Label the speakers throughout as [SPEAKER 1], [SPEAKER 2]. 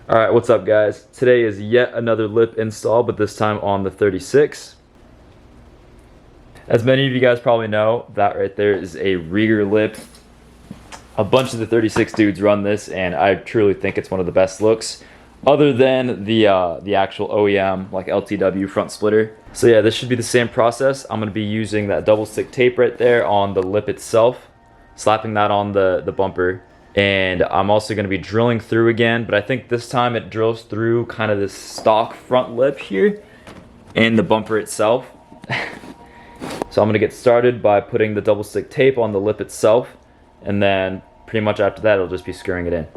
[SPEAKER 1] Alright, what's up guys? Today is yet another lip install, but this time on the 36. As many of you guys probably know, that right there is a Rieger lip. A bunch of the 36 dudes run this, and I truly think it's one of the best looks, other than the actual OEM, like LTW front splitter. So yeah, this should be the same process. I'm going to be using that double stick tape right there on the lip itself, slapping that on the bumper. And I'm also going to be drilling through again, but I think this time it drills through kind of this stock front lip here and the bumper itself. So I'm going to get started by putting the double stick tape on the lip itself, and then pretty much after that it'll just be screwing it in.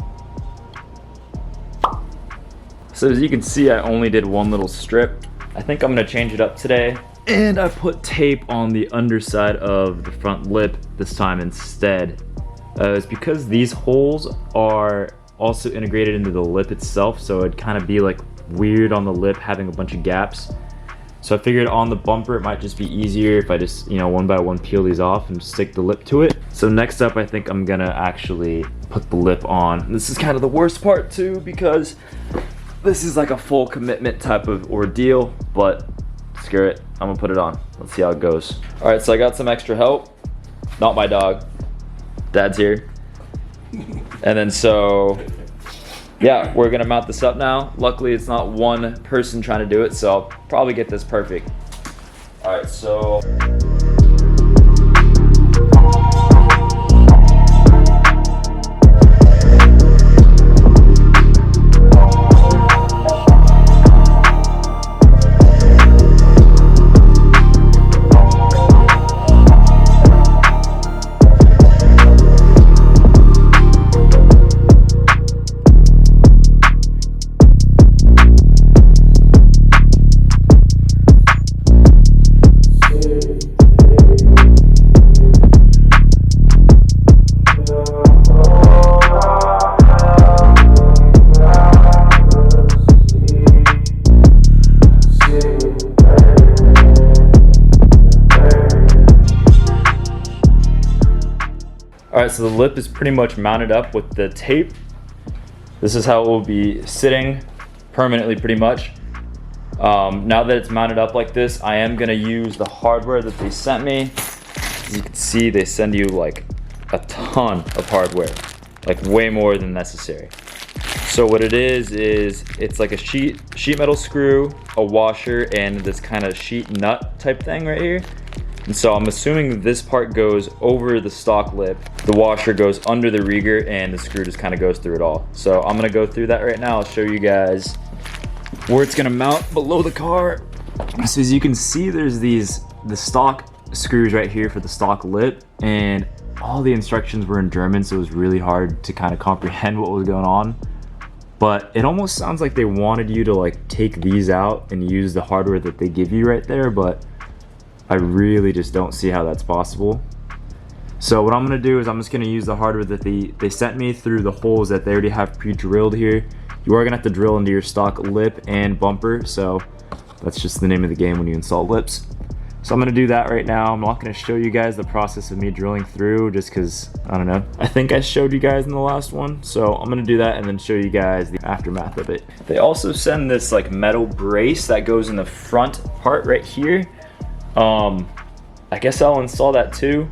[SPEAKER 1] So as you can see, I only did one little strip. I think I'm going to change it up today, and I put tape on the underside of the front lip this time instead. It's because these holes are also integrated into the lip itself, so it'd kind of be like weird on the lip having a bunch of gaps. So I figured on the bumper it might just be easier if I just, one by one peel these off and stick the lip to it. So next up, I think I'm gonna actually put the lip on. This is kind of the worst part too, because this is like a full commitment type of ordeal, but screw it, I'm gonna put it on. Let's see how it goes. All right, so I got some extra help. Not my dog. Dad's here. And then so, yeah, we're gonna mount this up now. Luckily it's not one person trying to do it, so I'll probably get this perfect. All right, so. Alright, so the lip is pretty much mounted up with the tape. This is how it will be sitting permanently pretty much. Now that it's mounted up like this, I am going to use the hardware that they sent me. As you can see, they send you like a ton of hardware, like way more than necessary. So what it is it's like a sheet metal screw, a washer, and this kind of sheet nut type thing right here. And so I'm assuming this part goes over the stock lip, the washer goes under the Rieger, and the screw just kind of goes through it all. So I'm gonna go through that right now. I'll show you guys where it's gonna mount below the car. So as you can see, there's the stock screws right here for the stock lip, and all the instructions were in German, so it was really hard to kind of comprehend what was going on. But it almost sounds like they wanted you to like take these out and use the hardware that they give you right there, but I really just don't see how that's possible. So what I'm gonna do is I'm just gonna use the hardware that they sent me through the holes that they already have pre-drilled here. You are gonna have to drill into your stock lip and bumper, so that's just the name of the game when you install lips. So I'm gonna do that right now. I'm not gonna show you guys the process of me drilling through just because, I don't know. I think I showed you guys in the last one, so I'm gonna do that and then show you guys the aftermath of it. They also send this like metal brace that goes in the front part right here. I guess I'll install that too.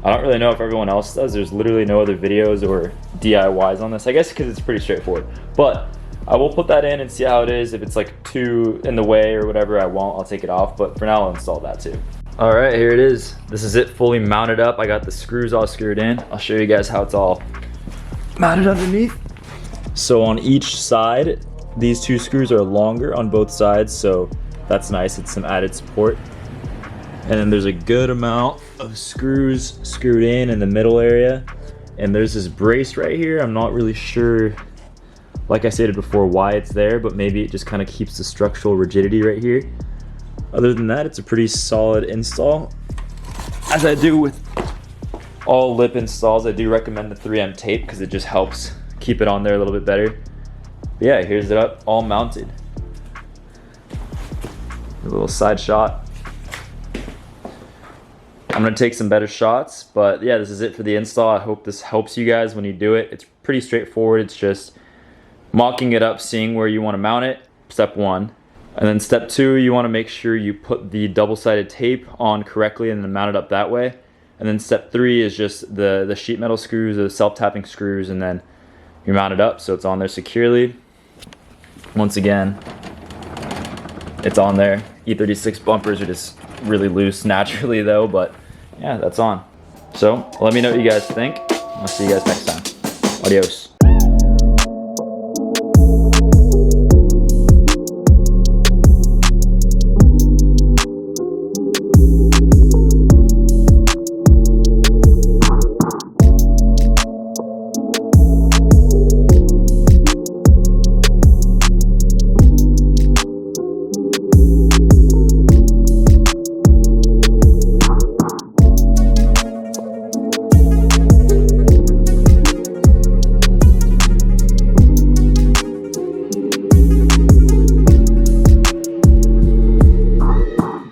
[SPEAKER 1] I don't really know if everyone else does. There's literally no other videos or DIYs on this. I guess because it's pretty straightforward. But I will put that in and see how it is. If it's like too in the way or whatever, I won't. I'll take it off. But for now, I'll install that too. All right, here it is. This is it fully mounted up. I got the screws all screwed in. I'll show you guys how it's all mounted underneath. So on each side, these two screws are longer on both sides. So that's nice. It's some added support. And then there's a good amount of screws screwed in the middle area. And there's this brace right here. I'm not really sure, like I stated before, why it's there, but maybe it just kind of keeps the structural rigidity right here. Other than that, it's a pretty solid install. As I do with all lip installs, I do recommend the 3M tape because it just helps keep it on there a little bit better. But yeah, here's it up, all mounted. A little side shot. I'm gonna take some better shots, but yeah, this is it for the install. I hope this helps you guys when you do it. It's pretty straightforward. It's just mocking it up, seeing where you want to mount it, step 1. And then step 2, you want to make sure you put the double-sided tape on correctly and then mount it up that way. And then step 3 is just the sheet metal screws or the self-tapping screws, and then you mount it up so it's on there securely. Once again, it's on there. E36 bumpers are just really loose naturally though, but yeah, that's on. So let me know what you guys think. I'll see you guys next time. Adios.